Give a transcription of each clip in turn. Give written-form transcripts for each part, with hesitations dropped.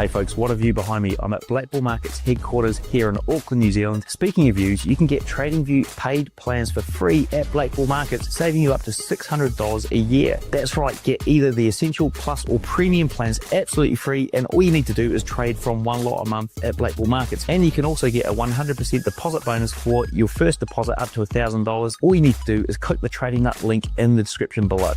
Hey folks, what a view behind me. I'm at Black Bull Markets headquarters here in Auckland, New Zealand. Speaking of views, you can get TradingView paid plans for free at Black Bull Markets, saving you up to $600 a year. That's right, get either the Essential, Plus or Premium plans absolutely free, and all you need to do is trade from one lot a month at Black Bull Markets. And you can also get a 100% deposit bonus for your first deposit up to $1,000. All you need to do is click the Trading Nut link in the description below.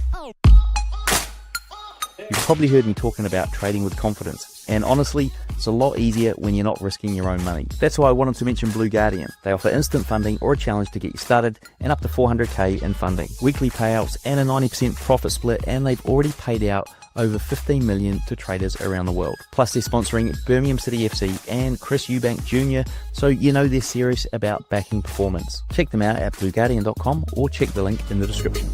You've probably heard me talking about trading with confidence, and honestly, it's a lot easier when you're not risking your own money. That's why I wanted to mention Blue Guardian. They offer instant funding or a challenge to get you started, and up to $400k in funding, weekly payouts and a 90% profit split, and they've already paid out over 15 million to traders around the world. Plus, they're sponsoring Birmingham City FC and Chris Eubank Jr., so you know they're serious about backing performance. Check them out at blueguardian.com or check the link in the description.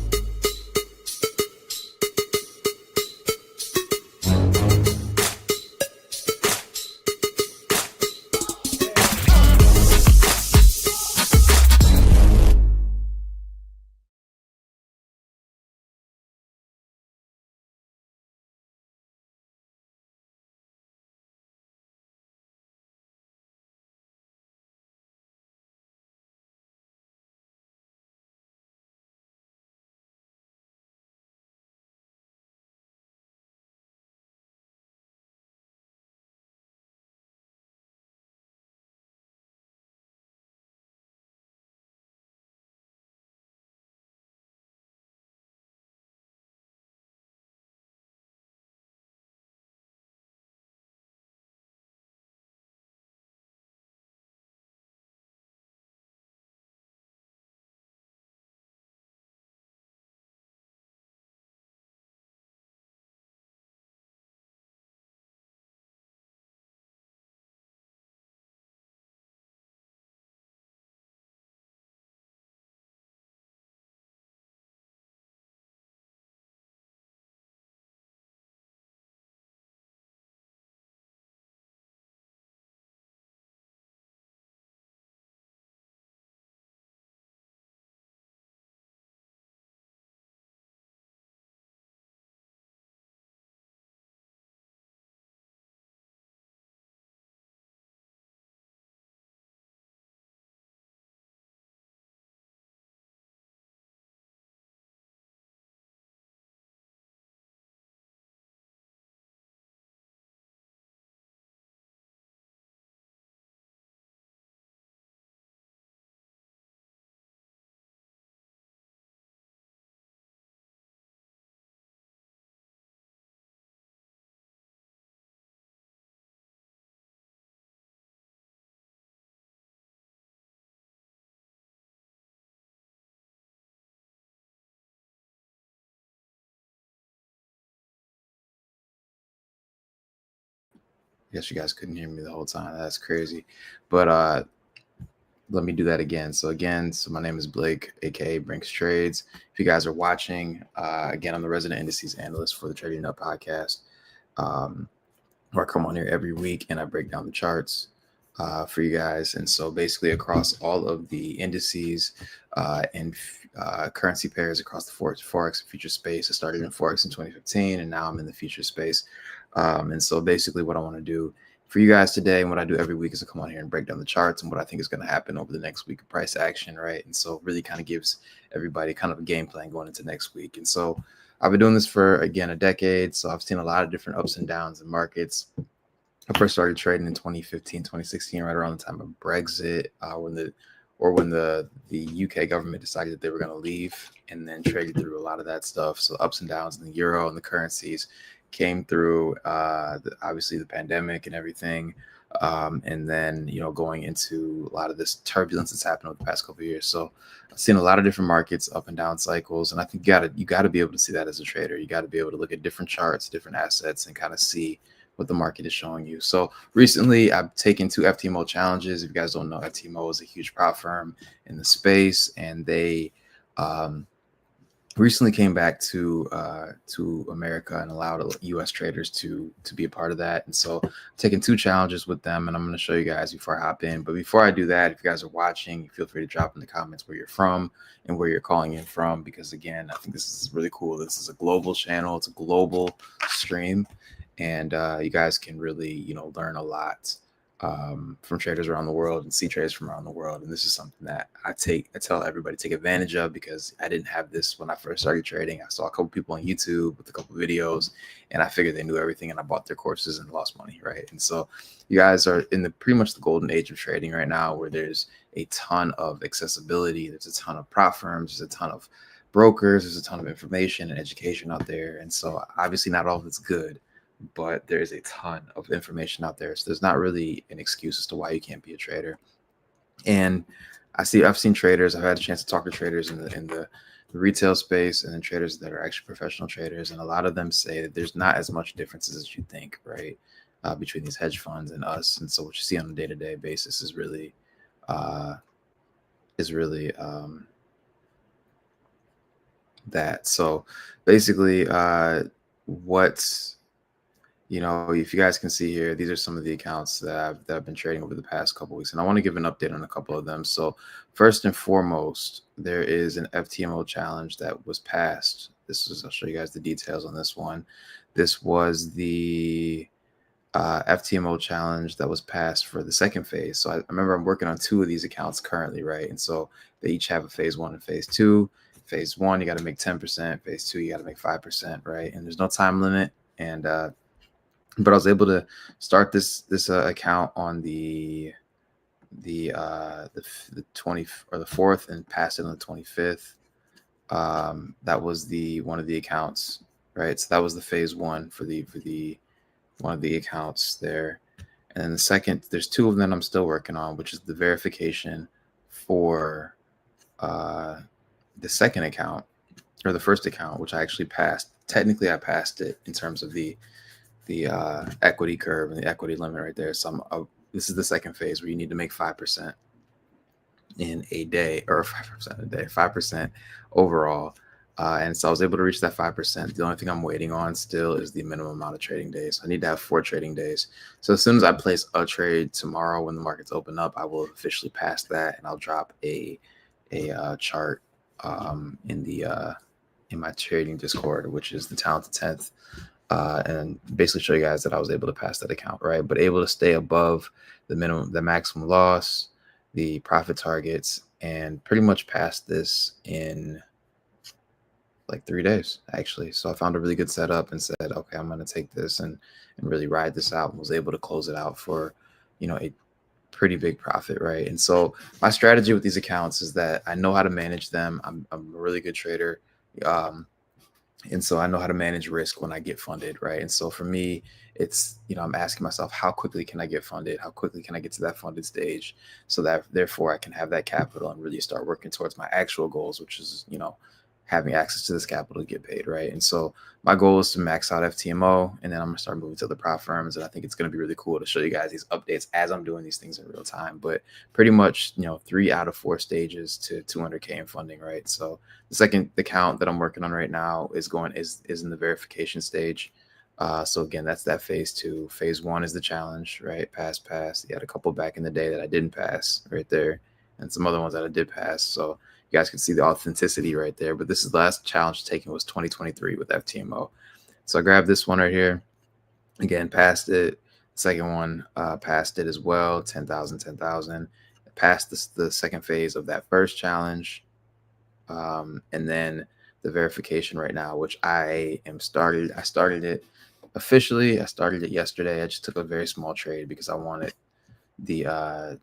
I guess you guys couldn't hear me the whole time. That's crazy. But let me do that again. So my name is Blake, aka Brinks Trades. If you guys are watching, again, I'm the resident indices analyst for the Trading Nut podcast. Where I come on here every week and I break down the charts for you guys. And so basically across all of the indices and currency pairs across the Forex and future space. I started in Forex in 2015 and now I'm in the future space. And so basically what I want to do for you guys today and what I do every week is to come on here and break down the charts and what I think is going to happen over the next week of price action, right? And so it really kind of gives everybody kind of a game plan going into next week. And so I've been doing this for, again, a decade. So I've seen a lot of different ups and downs in markets. I first started trading in 2015, 2016, right around the time of Brexit, when the UK government decided that they were going to leave, and then traded through a lot of that stuff. So ups and downs in the euro and the currencies came through, obviously the pandemic and everything. And then, going into a lot of this turbulence that's happened over the past couple of years. So I've seen a lot of different markets, up and down cycles. And I think you got to be able to see that as a trader. You got to be able to look at different charts, different assets, and kind of see what the market is showing you. So recently I've taken 2 FTMO challenges. If you guys don't know, FTMO is a huge prop firm in the space, and they recently came back to America and allowed US traders to be a part of that. And so I'm taking 2 challenges with them, and I'm going to show you guys before I hop in. But before I do that, if you guys are watching, feel free to drop in the comments where you're from and where you're calling in from, because again, I think this is really cool. This is a global channel. It's a global stream. and you guys can really, you know, learn a lot from traders around the world and see traders from around the world. And this is something that I tell everybody to take advantage of, because I didn't have this when I first started trading. I saw a couple people on YouTube with a couple videos, and I figured they knew everything, and I bought their courses and lost money, right? And so you guys are in the pretty much the golden age of trading right now, where there's a ton of accessibility, there's a ton of prop firms, there's a ton of brokers, there's a ton of information and education out there. And so obviously not all of it's good, but there's a ton of information out there. So there's not really an excuse as to why you can't be a trader. And I've seen traders, I've had a chance to talk to traders in the retail space, and then traders that are actually professional traders. And a lot of them say that there's not as much differences as you think, right? Between these hedge funds and us. And so what you see on a day-to-day basis is really, uh, that. So basically, what, you know, if you guys can see here, these are some of the accounts that I've been trading over the past couple weeks, and I want to give an update on a couple of them. So first and foremost, there is an FTMO challenge that was passed. I'll show you guys the details on this one. This was the FTMO challenge that was passed for the second phase. So I remember I'm working on 2 of these accounts currently, right? And so they each have a phase 1 and phase 2. Phase 1, you got to make 10%. Phase 2, you got to make 5%, right? And there's no time limit. And but I was able to start this account on the 20 or the 4th and pass it on the 25th. That was one of the accounts, right? So that was the phase 1 for the one of the accounts there. And then the second, there's 2 of them I'm still working on, which is the verification for the second account, or the first account, which I actually passed. Technically, I passed it in terms of the equity curve and the equity limit right there. So this is the second phase, where you need to make 5% in a day, or 5% a day, 5% overall. And so I was able to reach that 5%. The only thing I'm waiting on still is the minimum amount of trading days. I need to have 4 trading days. So as soon as I place a trade tomorrow when the markets open up, I will officially pass that, and I'll drop a chart in my trading Discord, which is the Talented 10th, and basically show you guys that I was able to pass that account, right? But able to stay above the maximum loss, the profit targets, and pretty much pass this in like 3 days, actually. So I found a really good setup and said, okay, I'm going to take this and really ride this out, and was able to close it out for, you know, a pretty big profit, right? And so my strategy with these accounts is that I know how to manage them. I'm a really good trader. And so I know how to manage risk when I get funded, right? And so for me, it's, you know, I'm asking myself, how quickly can I get funded? How quickly can I get to that funded stage, so that therefore I can have that capital and really start working towards my actual goals, which is, you know, having access to this capital to get paid, right? And so my goal is to max out FTMO, and then I'm gonna start moving to the prop firms. And I think it's gonna be really cool to show you guys these updates as I'm doing these things in real time. But pretty much, you know, 3 out of 4 stages to 200K in funding, right? So the second account that I'm working on right now is in the verification stage. So again, that's that phase 2. Phase 1 is the challenge, right? Pass. You had a couple back in the day that I didn't pass right there, and some other ones that I did pass. So you guys can see the authenticity right there. But this is the last challenge taken, was 2023 with FTMO. So I grabbed this one right here. Again, passed it. Second one, passed it as well. 10,000, 10,000. Passed the second phase of that first challenge. And then the verification right now, which I started it officially. I started it yesterday. I just took a very small trade because I wanted the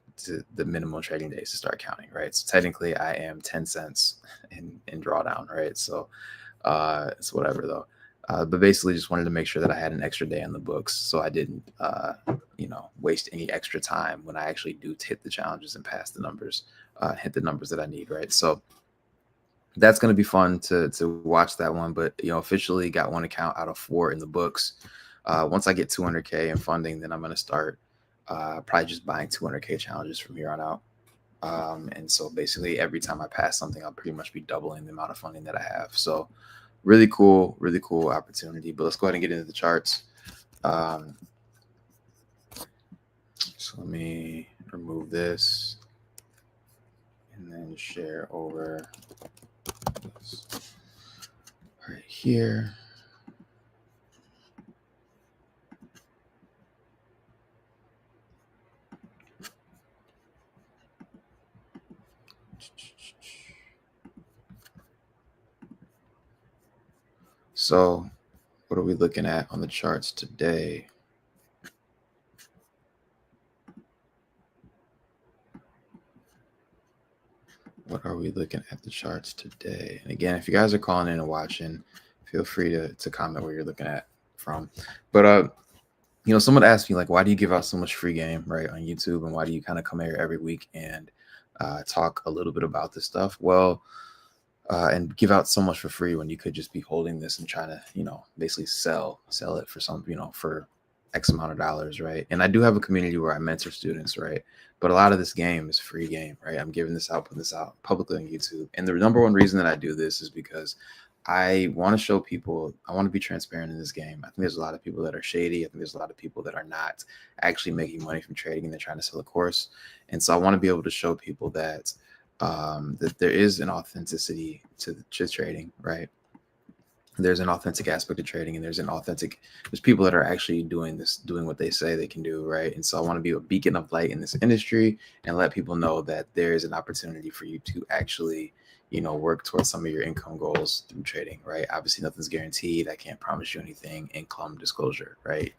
minimum trading days to start counting, right? So technically I am 10 cents in drawdown, right? So it's whatever though. But basically just wanted to make sure that I had an extra day on the books, so I didn't you know, waste any extra time when I actually do hit the challenges and pass the numbers, hit the numbers that I need, right? So that's going to be fun to watch that one. But, you know, officially got 1 account out of 4 in the books. Once I get 200K in funding, then I'm going to start probably just buying 200K challenges from here on out. And so basically every time I pass something, I'll pretty much be doubling the amount of funding that I have. So really cool opportunity. But let's go ahead and get into the charts. So let me remove this and then share over this right here. So what are we looking at on the charts today? What are we looking at the charts today? And again, if you guys are calling in and watching, feel free to comment where you're looking at from. But someone asked me, like, why do you give out so much free game, right, on YouTube, and why do you kind of come here every week and talk a little bit about this stuff? Well, and give out so much for free when you could just be holding this and trying to, basically sell it for some, for X amount of dollars, right? And I do have a community where I mentor students, right? But a lot of this game is free game, right? I'm giving this out, putting this out publicly on YouTube. And the number one reason that I do this is because I want to show people, I want to be transparent in this game. I think there's a lot of people that are shady. I think there's a lot of people that are not actually making money from trading and they're trying to sell a course. And so I want to be able to show people that that there is an authenticity to trading, right? There's an authentic aspect of trading, and there's people that are actually doing what they say they can do, right? And so I want to be a beacon of light in this industry and let people know that there is an opportunity for you to actually, work towards some of your income goals through trading, right? Obviously, nothing's guaranteed. I can't promise you anything. Income disclosure, right?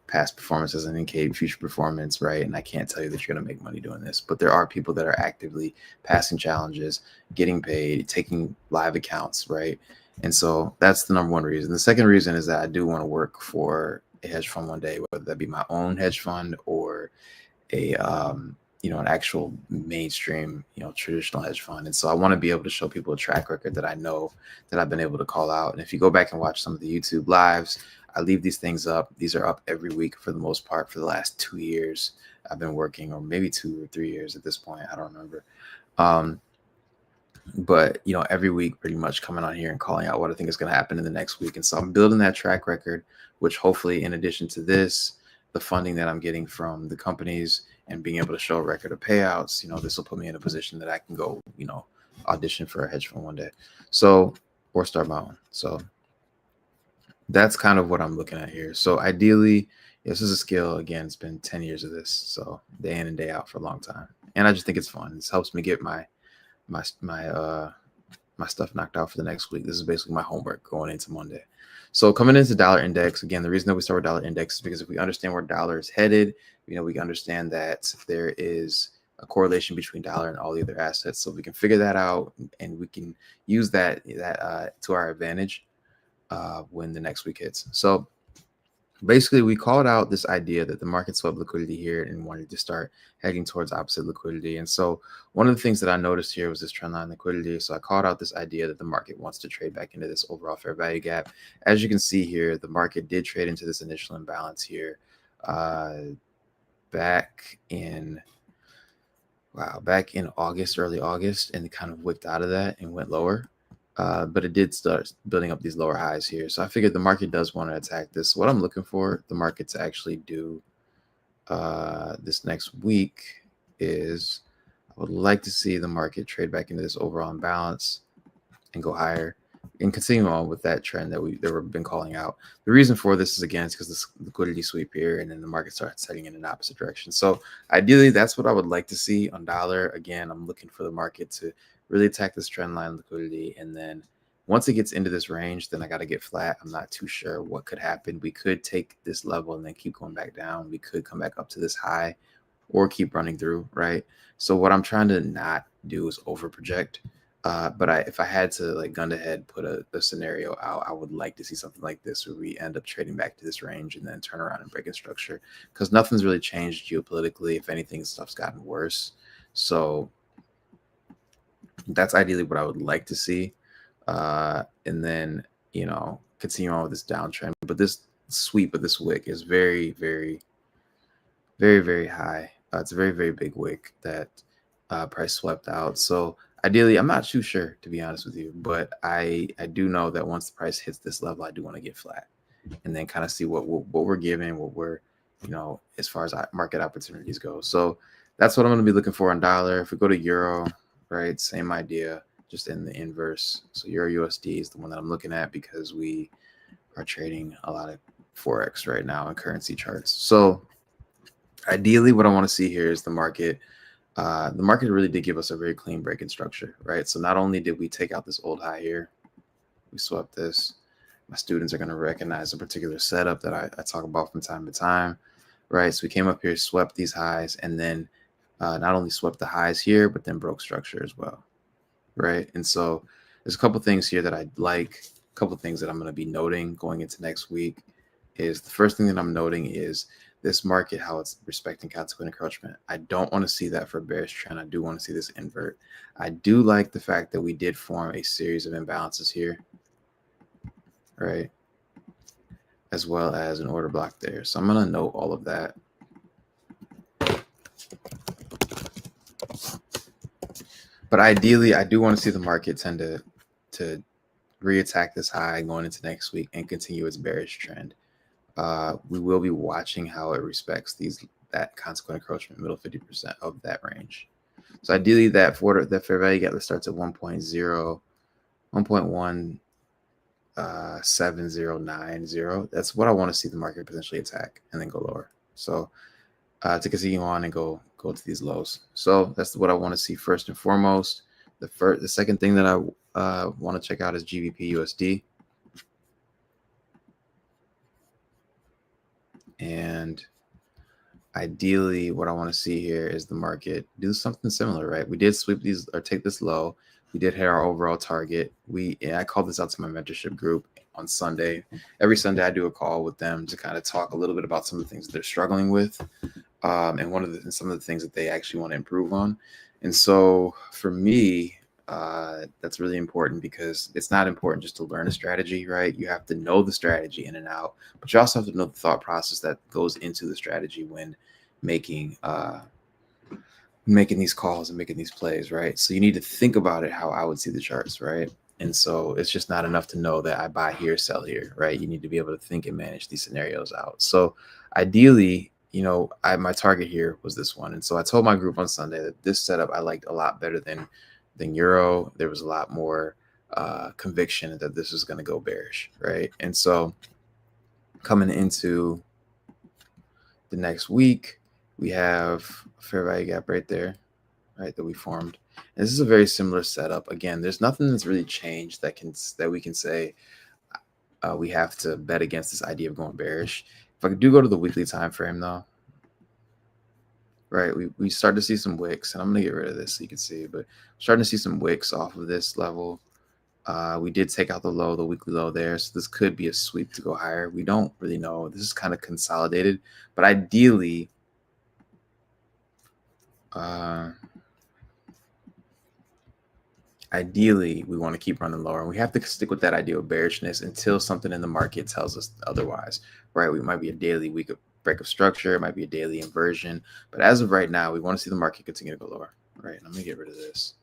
Past performance doesn't indicate future performance, right? And I can't tell you that you're going to make money doing this, but there are people that are actively passing challenges, getting paid, taking live accounts, right? And so that's the number one reason. The second reason is that I do want to work for a hedge fund one day, whether that be my own hedge fund or an actual mainstream, traditional hedge fund. And so I want to be able to show people a track record that I know that I've been able to call out. And if you go back and watch some of the YouTube lives, I leave these things up. These are up every week for the most part for the last 2 years. I've been working, or maybe 2 or 3 years at this point. I don't remember. But every week pretty much coming on here and calling out what I think is going to happen in the next week. And so I'm building that track record, which hopefully, in addition to this, the funding that I'm getting from the companies and being able to show a record of payouts, this will put me in a position that I can go, audition for a hedge fund one day. So, or start my own. So that's kind of what I'm looking at here. So ideally, this is a skill. Again, it's been 10 years of this. So day in and day out for a long time. And I just think it's fun. This helps me get my stuff knocked out for the next week. This is basically my homework going into Monday. So coming into dollar index, again, the reason that we start with dollar index is because if we understand where dollar is headed, we can understand that there is a correlation between dollar and all the other assets. So we can figure that out and we can use that to our advantage when the next week hits. So basically, we called out this idea that the market swept liquidity here and wanted to start heading towards opposite liquidity. And so one of the things that I noticed here was this trendline liquidity. So I called out this idea that the market wants to trade back into this overall fair value gap. As you can see here, the market did trade into this initial imbalance here back in August, early August, and kind of wicked out of that and went lower. But it did start building up these lower highs here. So I figured the market does want to attack this. What I'm looking for the market to actually do this next week is I would like to see the market trade back into this overall imbalance and go higher and continue on with that trend that we've been calling out. The reason for this is, again, because this liquidity sweep here and then the market starts heading in an opposite direction. So ideally, that's what I would like to see on dollar. Again, I'm looking for the market to really attack this trend line liquidity. And then once it gets into this range, then I got to get flat. I'm not too sure what could happen. We could take this level and then keep going back down. We could come back up to this high or keep running through, right? So what I'm trying to not do is over project. But if I had to gun to head put a scenario out, I would like to see something like this where we end up trading back to this range and then turn around and break in structure, because nothing's really changed geopolitically. If anything, stuff's gotten worse. So that's ideally what I would like to see. And then, continue on with this downtrend. But this sweep of this wick is very, very, very, very high. It's a very, very big wick that price swept out. So ideally, I'm not too sure, to be honest with you, but I do know that once the price hits this level, I do want to get flat and then kind of see what we're giving, what we're, as far as market opportunities go. So that's what I'm going to be looking for on dollar. If we go to euro, right, same idea, just in the inverse. So euro USD is the one that I'm looking at because we are trading a lot of Forex right now in currency charts. So ideally, what I want to see here is the market the market really did give us a very clean breaking structure, right? So not only did we take out this old high here, we swept this. My students are going to recognize a particular setup that I talk about from time to time, right? So we came up here, swept these highs, and then not only swept the highs here, but then broke structure as well, right? And so there's a couple things here that I like, a couple things that I'm going to be noting going into next week. Is the first thing that I'm noting is this market, how it's respecting consequent encroachment. I don't want to see that for a bearish trend. I do want to see this invert. I do like the fact that we did form a series of imbalances here, right? As well as an order block there. So I'm going to note all of that. But ideally, I do want to see the market tend to reattack this high going into next week and continue its bearish trend. We will be watching how it respects that consequent encroachment, middle 50% of that range. So ideally, that fair value gap that starts at 1.7090. That's what I want to see the market potentially attack and then go lower. So to continue on and go to these lows. So that's what I want to see first and foremost. The second thing that I want to check out is GBP USD. And ideally, what I want to see here is the market do something similar, right? We did sweep these or take this low. We did hit our overall target. I called this out to my mentorship group on Sunday. Every Sunday, I do a call with them to kind of talk a little bit about some of the things that they're struggling with, and some of the things that they actually want to improve on. And so for me, that's really important because it's not important just to learn a strategy, right? You have to know the strategy in and out, but you also have to know the thought process that goes into the strategy when making these calls and making these plays, right? So you need to think about it how I would see the charts, right? And so it's just not enough to know that I buy here, sell here, right? You need to be able to think and manage these scenarios out. So ideally, my target here was this one. And so I told my group on Sunday that this setup I liked a lot better than Euro. There was a lot more conviction that this is going to go bearish, right? And so coming into the next week, we have a fair value gap right there, right, that we formed. And this is a very similar setup. Again, there's nothing that's really changed that we can say we have to bet against this idea of going bearish. If I do go to the weekly time frame though, right, we start to see some wicks, and I'm going to get rid of this so you can see, but starting to see some wicks off of this level. We did take out the weekly low there, so this could be a sweep to go higher. We don't really know. This is kind of consolidated, but ideally, we want to keep running lower, and we have to stick with that idea of bearishness until something in the market tells us otherwise, right? We might be a daily week of break of structure, it might be a daily inversion, but as of right now, we want to see the market continue to go lower, right? And I'm gonna get rid of this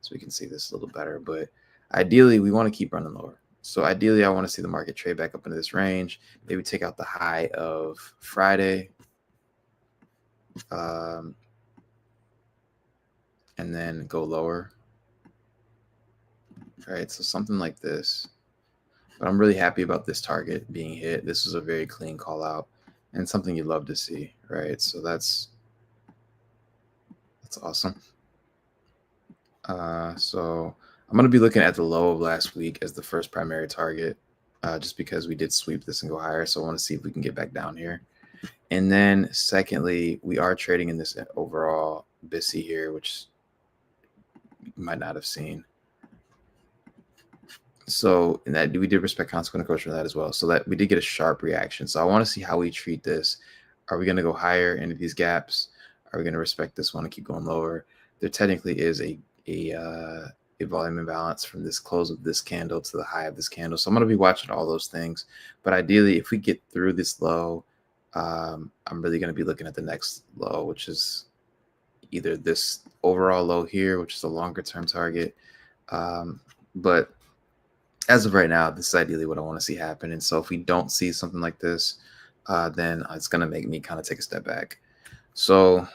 so we can see this a little better, but ideally, we want to keep running lower. So ideally, I want to see the market trade back up into this range, maybe take out the high of Friday, and then go lower. All right, so something like this. But I'm really happy about this target being hit. This was a very clean call out and something you love to see, right? So that's awesome. So I'm going to be looking at the low of last week as the first primary target, just because we did sweep this and go higher. So I want to see if we can get back down here. And then secondly, we are trading in this overall BISI here, which you might not have seen. So in that, we did respect consequent encroachment of that as well. So that we did get a sharp reaction. So I want to see how we treat this. Are we going to go higher into these gaps? Are we going to respect this one and keep going lower? There technically is a volume imbalance from this close of this candle to the high of this candle. So I'm going to be watching all those things. But ideally, if we get through this low, I'm really going to be looking at the next low, which is either this overall low here, which is a longer term target. But as of right now, this is ideally what I want to see happen. And so if we don't see something like this, then it's going to make me kind of take a step back. So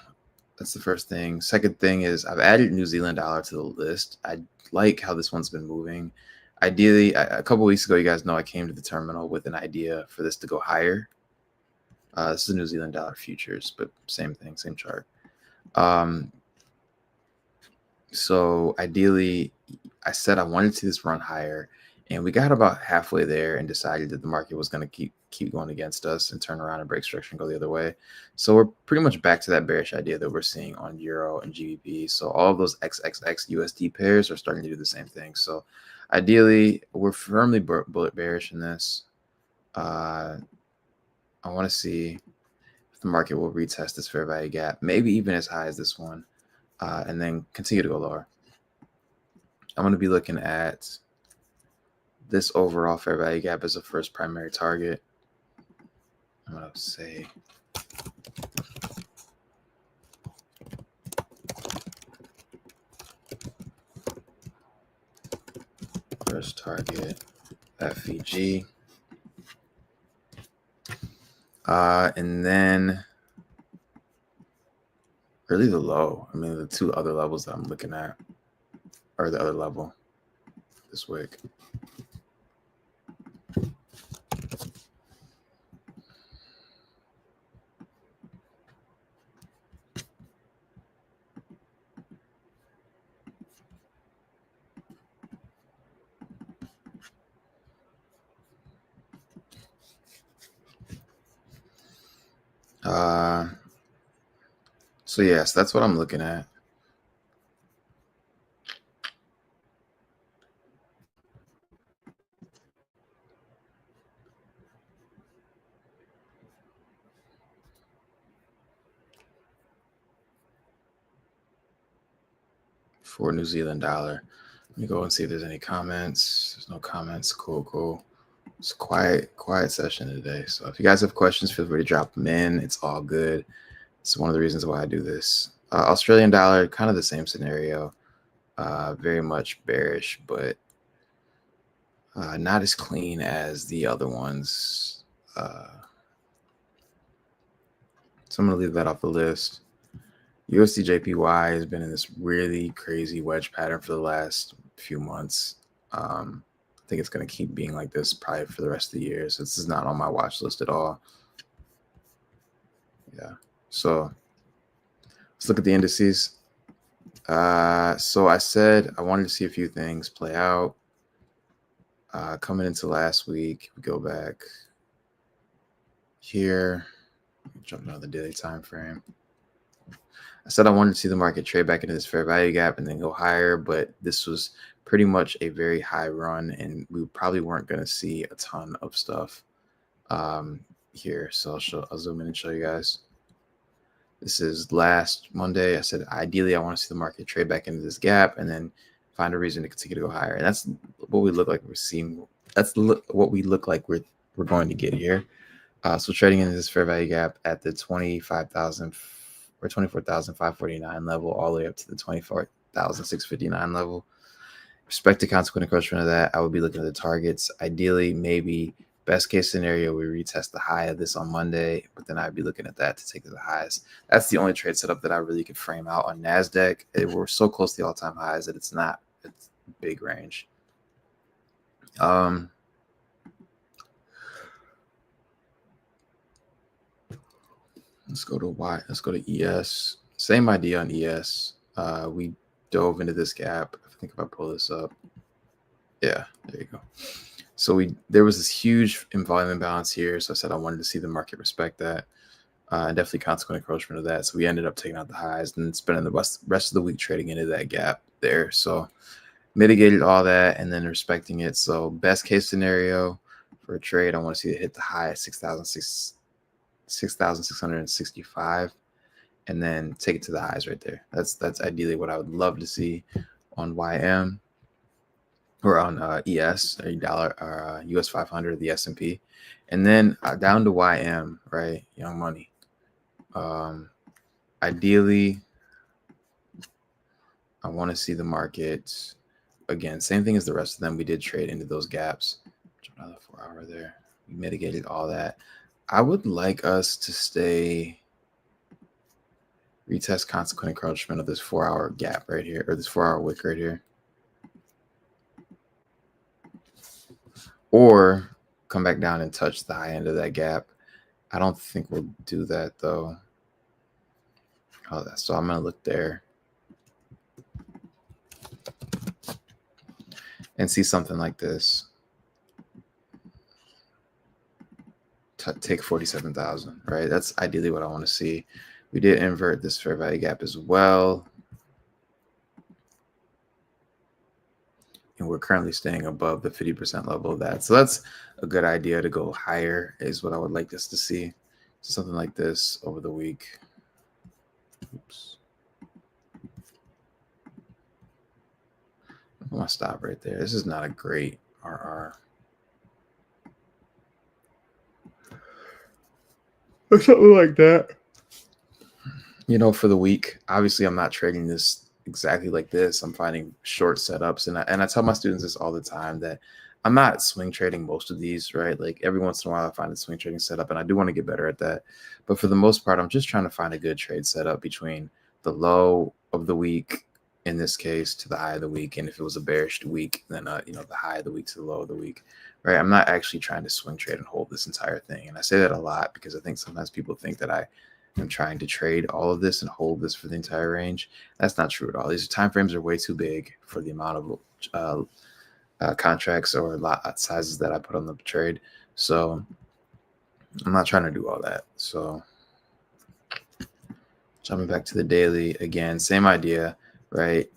that's the first thing. Second thing is I've added New Zealand dollar to the list. I like how this one's been moving. Ideally, a couple weeks ago, you guys know I came to the terminal with an idea for this to go higher. This is New Zealand dollar futures, but same thing, same chart. So ideally, I said I wanted to see this run higher, and we got about halfway there and decided that the market was going to keep going against us and turn around and break structure and go the other way. So we're pretty much back to that bearish idea that we're seeing on Euro and GBP. So all of those XXX USD pairs are starting to do the same thing. So ideally, we're firmly bullet bearish in this. I want to see if the market will retest this fair value gap, maybe even as high as this one, and then continue to go lower. I'm going to be looking at this overall fair value gap as a first primary target. I'm going to say first target FVG. And then really the low. I mean, the two other levels that I'm looking at, or the other level this week. So yes, that's what I'm looking at. For New Zealand dollar. Let me go and see if there's any comments. There's no comments. Cool. It's a quiet session today. So if you guys have questions, feel free to drop them in. It's all good. It's one of the reasons why I do this. Australian dollar, kind of the same scenario. Very much bearish, but not as clean as the other ones. So I'm going to leave that off the list. USD/JPY has been in this really crazy wedge pattern for the last few months. I think it's going to keep being like this probably for the rest of the year. So this is not on my watch list at all. Yeah. So let's look at the indices. So I said I wanted to see a few things play out. Coming into last week, we go back here, jump down the daily time frame. I said I wanted to see the market trade back into this fair value gap and then go higher, but this was pretty much a very high run, and we probably weren't going to see a ton of stuff here. So I'll zoom in and show you guys. This is last Monday. I said ideally I want to see the market trade back into this gap and then find a reason to continue to go higher, and that's what we look like we're seeing. That's what we look like we're going to get here. So trading into this fair value gap at the 25,000 or 24,549 level, all the way up to the 24,659 level. Respect to consequent encroachment of that, I would be looking at the targets. Ideally, maybe best case scenario, we retest the high of this on Monday, but then I'd be looking at that to take to the highs. That's the only trade setup that I really could frame out on NASDAQ. We're so close to the all-time highs that it's big range. Let's go to ES. Same idea on ES. We dove into this gap. I think if I pull this up, yeah, there you go. So there was this huge volume imbalance here. So I said I wanted to see the market respect that, and definitely consequent encroachment of that. So we ended up taking out the highs and spending the rest of the week trading into that gap there. So mitigated all that and then respecting it. So best case scenario for a trade, I want to see it hit the high at 6,665 and then take it to the highs right there. That's ideally what I would love to see on YM or on ES, or dollar, or US500, the S&P, and then down to YM, right? Young money. Ideally, I want to see the market again. Same thing as the rest of them. We did trade into those gaps. Jump another 4 hour there. We mitigated all that. I would like us to stay retest consequent encroachment of this 4 hour gap right here, or this 4 hour wick right here. Or come back down and touch the high end of that gap. I don't think we'll do that though. So I'm going to look there. and see something like this. Take 47,000, right? That's ideally what I want to see. We did invert this fair value gap as well. And we're currently staying above the 50% level of that. So that's a good idea to go higher is what I would like us to see. Something like this over the week. Oops. I'm going to stop right there. This is not a great RR. Or something like that. You know, for the week, obviously I'm not trading this exactly like this. I'm finding short setups. And I tell my students this all the time, that I'm not swing trading most of these, right? Like every once in a while I find a swing trading setup, and I do want to get better at that. But for the most part, I'm just trying to find a good trade setup between the low of the week, in this case, to the high of the week. And if it was a bearish week, then you know, the high of the week to the low of the week, right? I'm not actually trying to swing trade and hold this entire thing. And I say that a lot because I think sometimes people think that I'm trying to trade all of this and hold this for the entire range. That's not true at all. These time frames are way too big for the amount of contracts or lot sizes that I put on the trade. So I'm not trying to do all that. So jumping back to the daily again, same idea, right?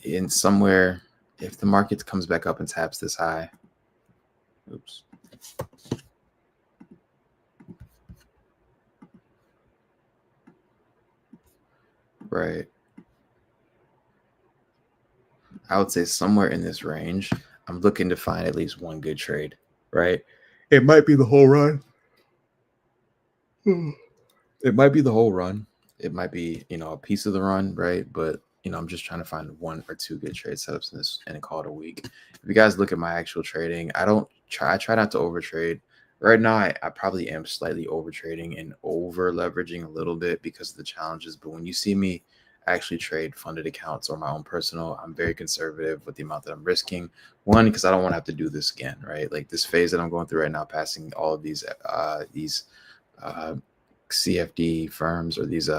In somewhere, if the market comes back up and taps this high, oops. Right. I would say somewhere in this range, I'm looking to find at least one good trade, right? It might be the whole run. It might be the whole run. It might be, you know, a piece of the run, right? But, you know, I'm just trying to find one or two good trade setups in this and call it a week. If you guys look at my actual trading, I try not to overtrade. Right now, I probably am slightly over trading and over leveraging a little bit because of the challenges. But when you see me actually trade funded accounts or my own personal, I'm very conservative with the amount that I'm risking. One, because I don't want to have to do this again, right? Like this phase that I'm going through right now, passing all of these CFD firms or these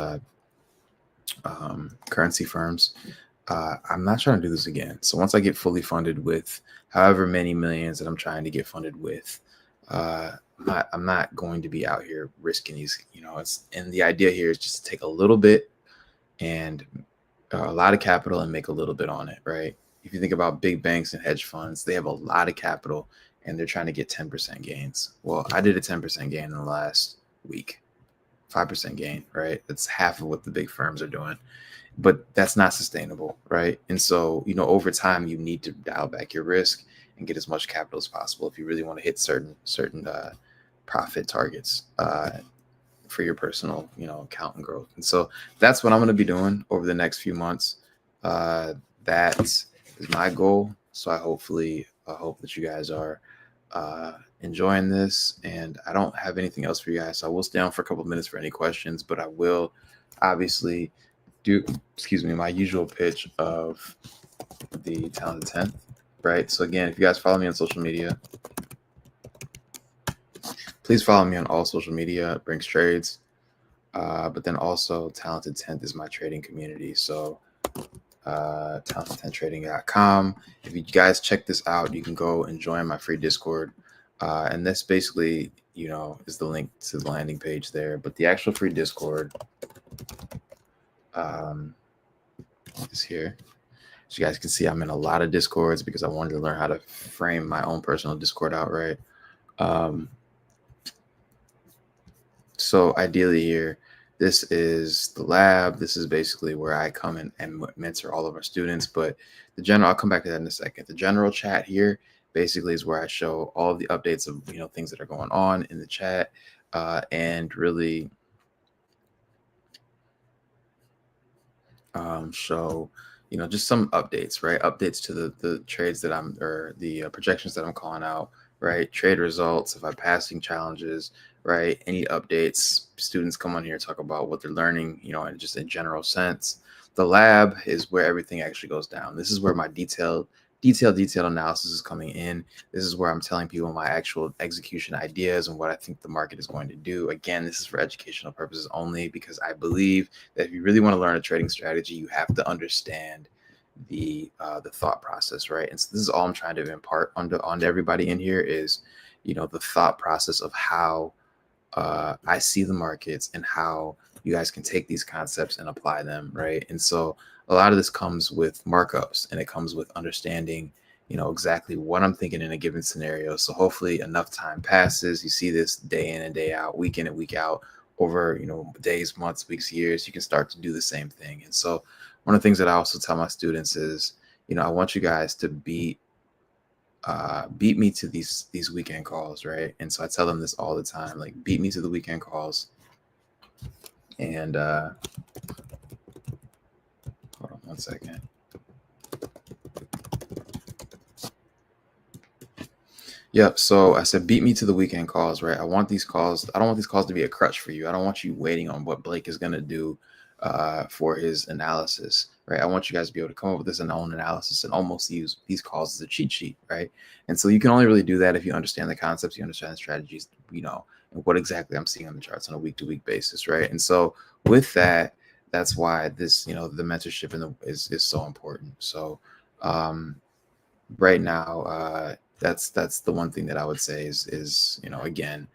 currency firms. I'm not trying to do this again. So once I get fully funded with however many millions that I'm trying to get funded with, I'm not going to be out here risking these, you know, and the idea here is just to take a little bit and a lot of capital and make a little bit on it, right? If you think about big banks and hedge funds, they have a lot of capital and they're trying to get 10% gains. Well, I did a 10% gain in the last week, 5% gain, right? That's half of what the big firms are doing, but that's not sustainable, right? And so, you know, over time, you need to dial back your risk and get as much capital as possible if you really want to hit certain profit targets for your personal, you know, account and growth. And so that's what I'm going to be doing over the next few months. That is my goal. So I hope that you guys are enjoying this, and I don't have anything else for you guys. So I will stay on for a couple of minutes for any questions, but I will obviously do, my usual pitch of the Talented 10th, right? So again, if you guys follow me on social media, please follow me on all social media, Brinks Trades. But then also Talented 10th is my trading community. So talent10trading.com. If you guys check this out, you can go and join my free Discord. And this basically, you know, is the link to the landing page there. But the actual free Discord is here. So you guys can see I'm in a lot of Discords because I wanted to learn how to frame my own personal Discord out right. So ideally here, this is the lab. This is basically where I come in and mentor all of our students. But the general, I'll come back to that in a second. The general chat here basically is where I show all of the updates of, you know, things that are going on in the chat, and really show, you know, just some updates, right? Updates to the trades that or the projections that I'm calling out, right? Trade results, if I'm passing challenges, right? Any updates, students come on here, talk about what they're learning, you know, in just a general sense. The lab is where everything actually goes down. This is where my detailed analysis is coming in. This is where I'm telling people my actual execution ideas and what I think the market is going to do. Again, this is for educational purposes only, because I believe that if you really want to learn a trading strategy, you have to understand the thought process, right? And so this is all I'm trying to impart onto everybody in here is, you know, the thought process of how I see the markets and how you guys can take these concepts and apply them, right? And so a lot of this comes with markups, and it comes with understanding, you know, exactly what I'm thinking in a given scenario. So hopefully enough time passes, you see this day in and day out, week in and week out, over, you know, days, months, weeks, years, you can start to do the same thing. And so one of the things that I also tell my students is, you know, I want you guys to beat me to these weekend calls, right? And so I tell them this all the time, like, beat me to the weekend calls. And hold on one second. Yep. So I said, beat me to the weekend calls, right? I want these calls. I don't want these calls to be a crutch for you. I don't want you waiting on what Blake is going to do for his analysis, right? I want you guys to be able to come up with this own analysis and almost use these calls as a cheat sheet, right? And so you can only really do that if you understand the concepts, you understand the strategies, you know, and what exactly I'm seeing on the charts on a week-to-week basis, right? And so with that, that's why this, you know, the mentorship is so important. So right now, that's the one thing that I would say is, you know, again,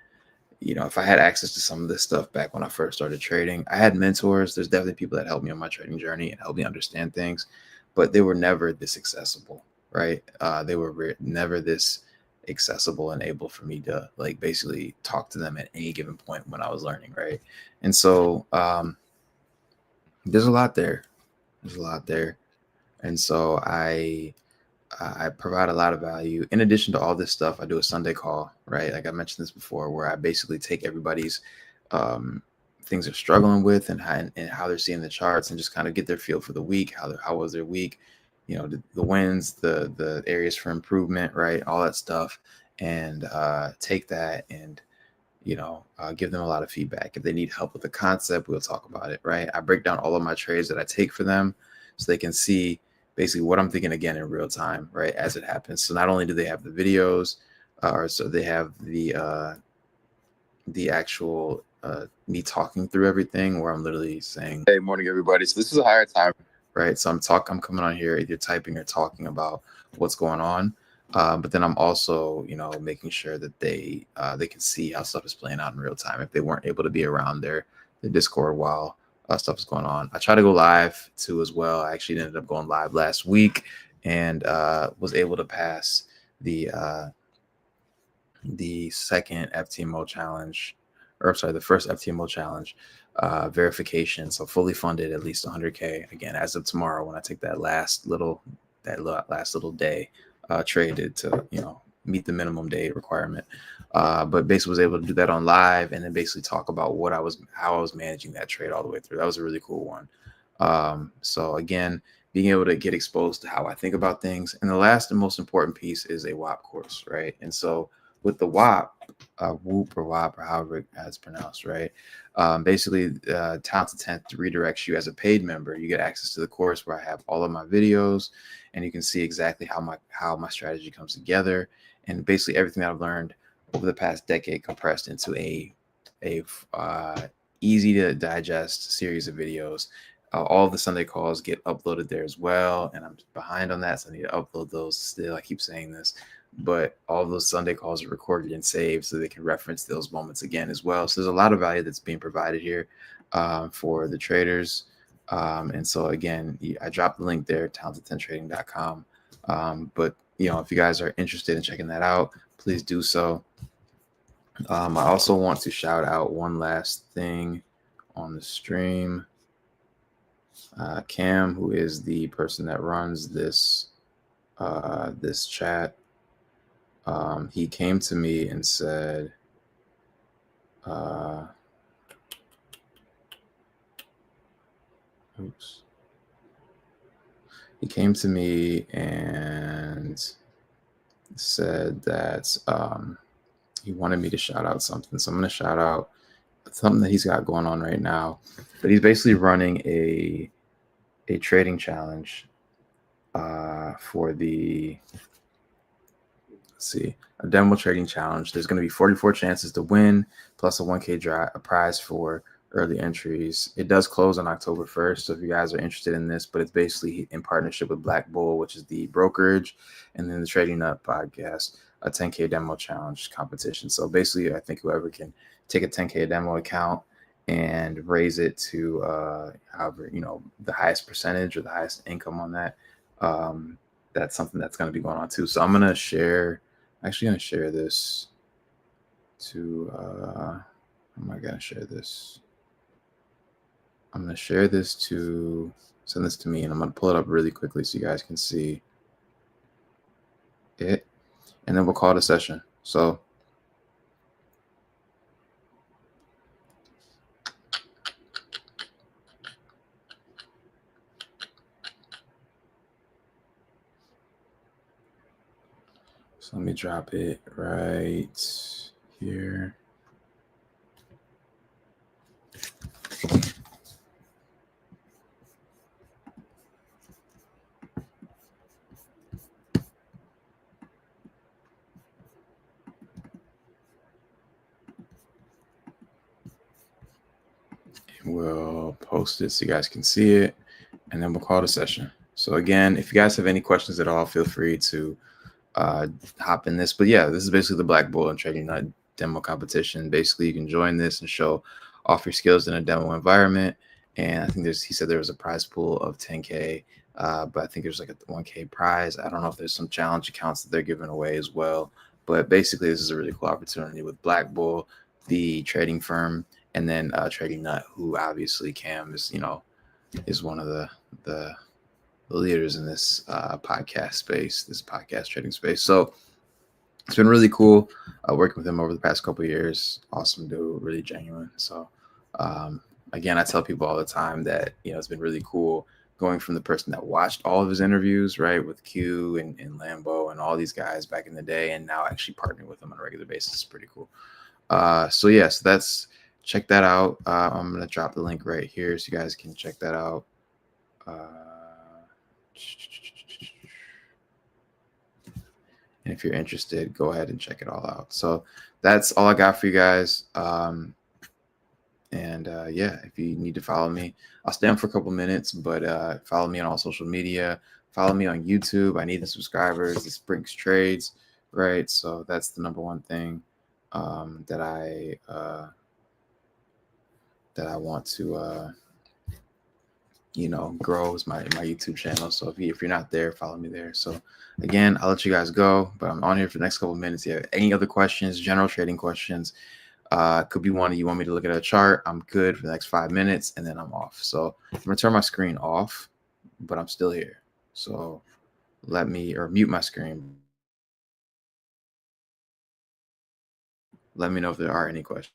you know, if I had access to some of this stuff back when I first started trading, I had mentors. There's definitely people that helped me on my trading journey and helped me understand things, but they were never this accessible, right? They were never this accessible and able for me to, like, basically talk to them at any given point when I was learning, right? And so there's a lot there. There's a lot there. And so I provide a lot of value. In addition to all this stuff, I do a Sunday call, right? Like I mentioned this before, where I basically take everybody's things they're struggling with and how they're seeing the charts, and just kind of get their feel for the week. How was their week? You know, the wins, the areas for improvement, right? All that stuff, and take that and, you know, give them a lot of feedback. If they need help with the concept, we'll talk about it, right? I break down all of my trades that I take for them so they can see basically what I'm thinking again in real time, right, as it happens. So not only do they have the videos, or so they have the actual me talking through everything, where I'm literally saying, "Hey, morning, everybody." So this is a higher time, right? So I'm coming on here either typing or talking about what's going on. But then I'm also, you know, making sure that they can see how stuff is playing out in real time if they weren't able to be around their Discord while stuff is going on. I try to go live too as well. I actually ended up going live last week and was able to pass the second FTMO challenge, or sorry, the first FTMO challenge verification. So fully funded, at least 100K. Again, as of tomorrow, when I take that last little day traded to, you know, meet the minimum day requirement. But basically was able to do that on live, and then basically talk about how I was managing that trade all the way through. That was a really cool one. So again, being able to get exposed to how I think about things. And the last and most important piece is a WAP course, right? And so with the WAP, WOOP or WAP, or however it's pronounced, right? Basically, Talented 10th redirects you as a paid member. You get access to the course where I have all of my videos, and you can see exactly how my strategy comes together, and basically everything that I've learned over the past decade compressed into a easy to digest series of videos. All of the Sunday calls get uploaded there as well, and I'm behind on that, so I need to upload those still. I keep saying this, but all of those Sunday calls are recorded and saved so they can reference those moments again as well. So there's a lot of value that's being provided here for the traders. And so again, I dropped the link there, talent10trading.com. But you know, if you guys are interested in checking that out, please do so. I also want to shout out one last thing on the stream. Cam, who is the person that runs this this chat, he came to me and said, oops. He came to me and said that he wanted me to shout out something. So I'm going to shout out something that he's got going on right now. But he's basically running a trading challenge for the, let's see, a demo trading challenge. There's going to be 44 chances to win, plus a 1K prize for early entries. It does close on October 1st. So if you guys are interested in this, but it's basically in partnership with Black Bull, which is the brokerage, and then the Trading Nut podcast, a 10K demo challenge competition. So basically, I think whoever can take a 10K demo account and raise it to however, the highest percentage or the highest income on that, that's something that's going to be going on too. So I'm going to share, actually going to share this to, how am I going to share this? I'm going to share this to, send this to me, and I'm going to pull it up really quickly so you guys can see it, and then we'll call it a session. So let me drop it right here. We'll post it so you guys can see it, and then we'll call it a session. So again, if you guys have any questions at all, feel free to hop in this. But yeah, this is basically the Black Bull and Trading Nut demo competition. Basically, you can join this and show off your skills in a demo environment. And I think he said there was a prize pool of 10K, but I think there's like a 1K prize. I don't know if there's some challenge accounts that they're giving away as well. But basically, this is a really cool opportunity with Black Bull, the trading firm, and then Trading Nut, who obviously Cam is, is one of the leaders in this podcast space, this podcast trading space. So it's been really cool working with him over the past couple of years. Awesome dude, really genuine. So again, I tell people all the time that, it's been really cool going from the person that watched all of his interviews, right, with Q and Lambo and all these guys back in the day, and now actually partnering with them on a regular basis is pretty cool. So that's, check that out. I'm going to drop the link right here so you guys can check that out. And if you're interested, go ahead and check it all out. So that's all I got for you guys. If you need to follow me, I'll stay on for a couple minutes, but follow me on all social media. Follow me on YouTube. I need the subscribers. This Brinks Trades, right? So that's the number one thing that I want to grow is my YouTube channel. So if you're not there, follow me there. So again, I'll let you guys go, but I'm on here for the next couple of minutes. If you have any other questions, general trading questions, could be one you want me to look at a chart, I'm good for the next 5 minutes, and then I'm off. So I'm gonna turn my screen off, but I'm still here. So mute my screen. Let me know if there are any questions.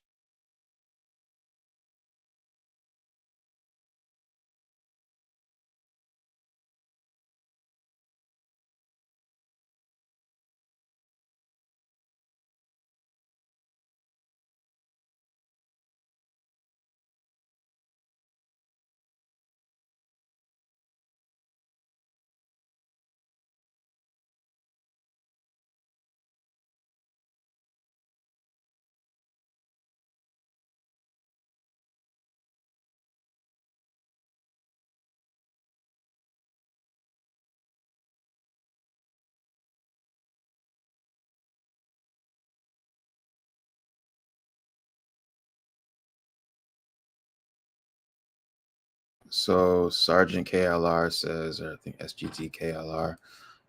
So Sergeant KLR says, or I think SGT KLR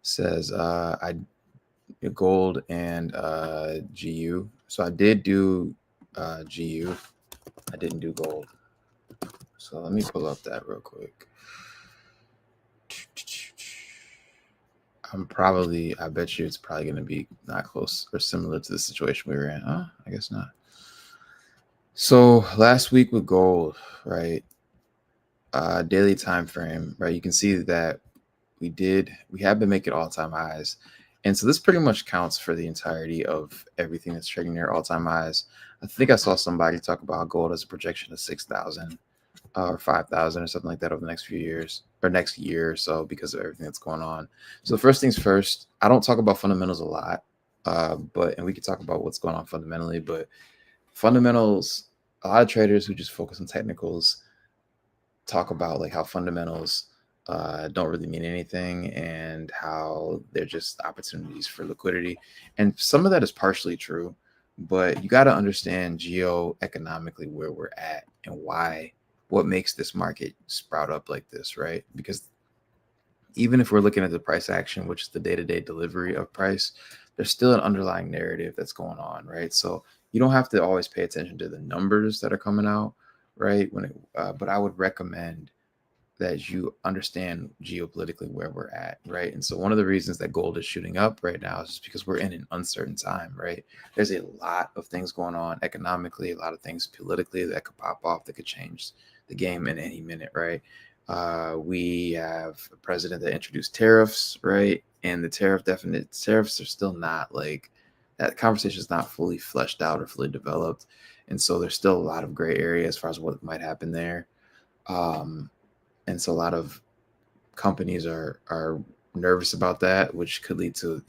says, I gold and GU. So I did do GU. I didn't do gold. So let me pull up that real quick. I bet you it's probably going to be not close or similar to the situation we were in. I guess not. So last week with gold, right? Daily time frame, right? You can see that we have been making all-time highs. And so this pretty much counts for the entirety of everything that's trading near all-time highs. I think I saw somebody talk about gold as a projection of 6,000 or 5,000 or something like that over the next few years or next year or so because of everything that's going on. So first things first, I don't talk about fundamentals a lot, and we can talk about what's going on fundamentally, but fundamentals, a lot of traders who just focus on technicals talk about like how fundamentals don't really mean anything and how they're just opportunities for liquidity. And some of that is partially true, but you got to understand geoeconomically where we're at and why, what makes this market sprout up like this, right? Because even if we're looking at the price action, which is the day-to-day delivery of price, there's still an underlying narrative that's going on, right? So you don't have to always pay attention to the numbers that are coming out, right? But I would recommend that you understand geopolitically where we're at, right? And so one of the reasons that gold is shooting up right now is just because we're in an uncertain time, right? There's a lot of things going on economically, a lot of things politically that could pop off that could change the game in any minute, right? We have a president that introduced tariffs, right? And the tariffs are still not like that conversation is not fully fleshed out or fully developed. And so there's still a lot of gray area as far as what might happen there. And so a lot of companies are nervous about that, which could lead to,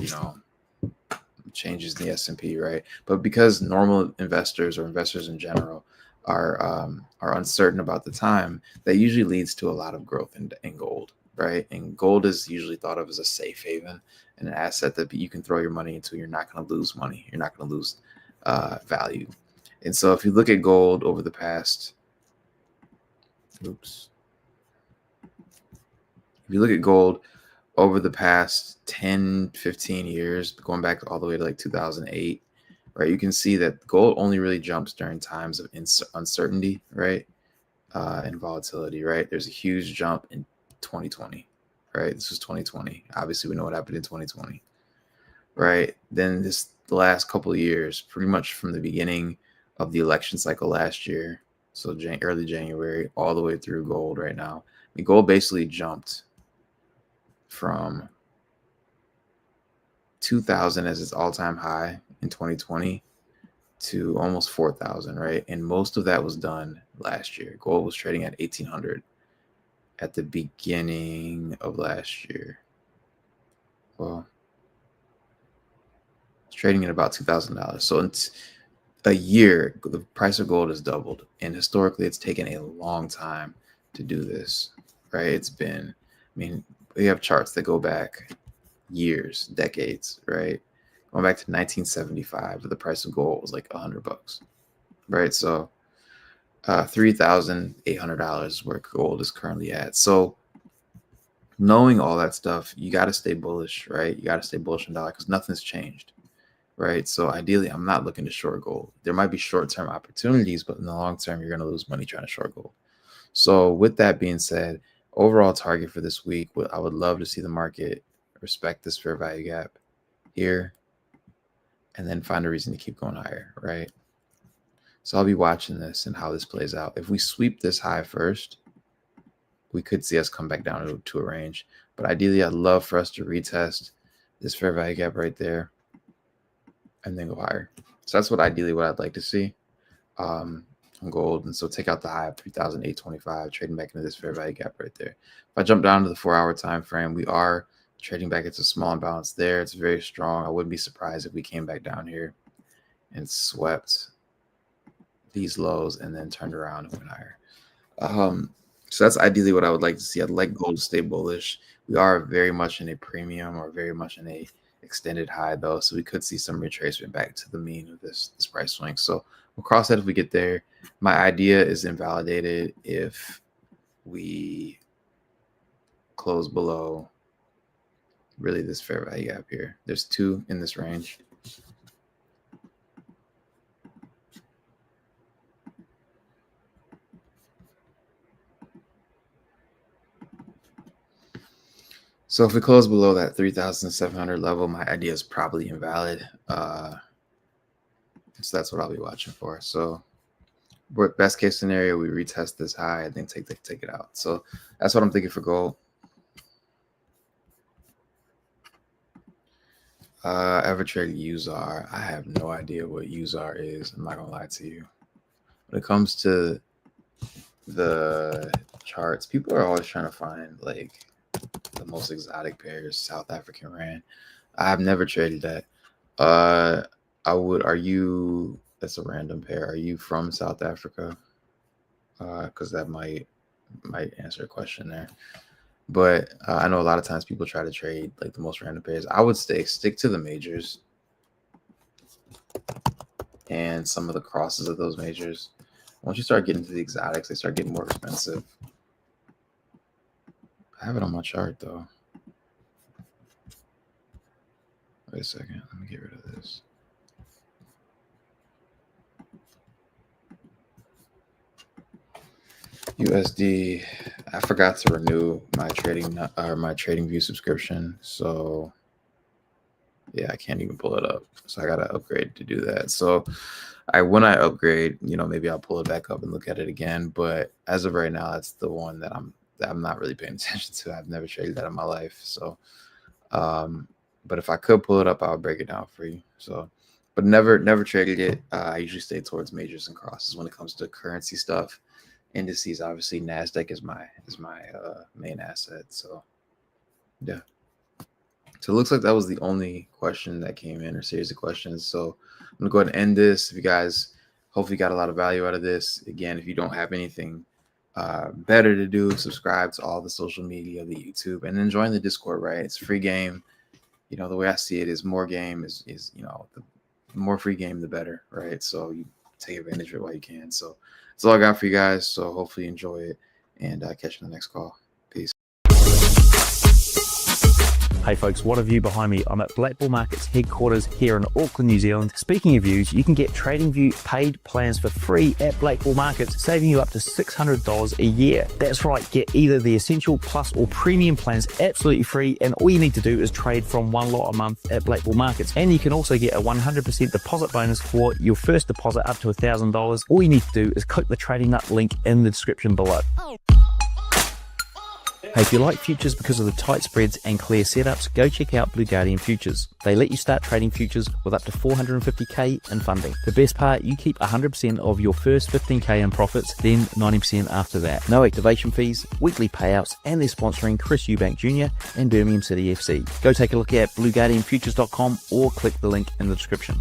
changes in the S&P, right? But because normal investors or investors in general are uncertain about the time, that usually leads to a lot of growth in gold, right? And gold is usually thought of as a safe haven and an asset that you can throw your money into. You're not going to lose money. You're not going to lose value. And so if you look at gold over the past, if you look at gold over the past 10, 15 years, going back all the way to like 2008, right, you can see that gold only really jumps during times of uncertainty, right, and volatility, right? There's a huge jump in 2020, right? This was 2020. Obviously, we know what happened in 2020, right? Then the last couple of years, pretty much from the beginning of the election cycle last year, so early January, all the way through gold right now. I mean, gold basically jumped from 2,000 as its all-time high in 2020 to almost 4,000, right? And most of that was done last year. Gold was trading at 1,800 at the beginning of last year. Well, it's trading at about $2,000. So in a year, the price of gold has doubled. And historically, it's taken a long time to do this, right? It's been, we have charts that go back years, decades, right? Going back to 1975, the price of gold was like $100, right? So $3,800 where gold is currently at. So knowing all that stuff, you got to stay bullish, right? You got to stay bullish on dollar because nothing's changed, right? So ideally, I'm not looking to short gold. There might be short-term opportunities, but in the long term, you're going to lose money trying to short gold. So with that being said, overall target for this week, I would love to see the market respect this fair value gap here and then find a reason to keep going higher, right? So I'll be watching this and how this plays out. If we sweep this high first, we could see us come back down to a range. But ideally, I'd love for us to retest this fair value gap right there and then go higher. So that's what I'd like to see on gold. And so take out the high of 3,825, trading back into this fair value gap right there. If I jump down to the 4-hour time frame, we are trading back into small imbalance there. It's very strong. I wouldn't be surprised if we came back down here and swept these lows and then turned around and went higher. So that's ideally what I would like to see. I'd like gold to stay bullish. We are very much in a premium or very much in a extended high though, so we could see some retracement back to the mean of this price swing. So we'll cross that if we get there. My idea is invalidated if we close below really this fair value gap here. There's two in this range. So if we close below that 3,700 level, my idea is probably invalid. So that's what I'll be watching for. So best case scenario, we retest this high and then take it out. So that's what I'm thinking for gold. Ever traded USAR? I have no idea what USAR is. I'm not gonna lie to you. When it comes to the charts, people are always trying to find like the most exotic pairs. South African Rand. I've never traded that. Are you that's a random pair. Are you from South Africa? Because that might answer a question there. But I know a lot of times people try to trade like the most random pairs. I would stick to the majors and some of the crosses of those majors. Once you start getting to the exotics, they start getting more expensive. I have it on my chart though. Wait a second, let me get rid of this. USD, I forgot to renew my trading view subscription, so yeah, I can't even pull it up. So I gotta upgrade to do that. So when I upgrade, maybe I'll pull it back up and look at it again. But as of right now, that's the one that I'm not really paying attention to. I've never traded that in my life. So but if I could pull it up, I'll break it down for you. So but never traded it. I usually stay towards majors and crosses when it comes to currency stuff. Indices, obviously NASDAQ is my main asset. So yeah. So it looks like that was the only question that came in, or series of questions. So I'm gonna go ahead and end this. If you guys hopefully got a lot of value out of this, again, if you don't have anything better to do, subscribe to all the social media, the YouTube, and then join the Discord, right? It's a free game. The way I see it is more game is the more free game, the better, right? So you take advantage of it while you can. So that's all I got for you guys. So hopefully you enjoy it, and catch you on the next call. Peace. Hey folks, what a view behind me. I'm at Black Bull Markets headquarters here in Auckland, New Zealand. Speaking of views, you can get TradingView paid plans for free at Black Bull Markets, saving you up to $600 a year. That's right, get either the Essential, Plus or Premium plans absolutely free, and all you need to do is trade from one lot a month at Black Bull Markets. And you can also get a 100% deposit bonus for your first deposit up to $1,000. All you need to do is click the Trading Nut link in the description below. Hey, if you like futures because of the tight spreads and clear setups, go check out Blue Guardian Futures. They let you start trading futures with up to $450K in funding. The best part, you keep 100% of your first $15K in profits, then 90% after that. No activation fees, weekly payouts, and they're sponsoring Chris Eubank Jr. and Birmingham City FC. Go take a look at blueguardianfutures.com or click the link in the description.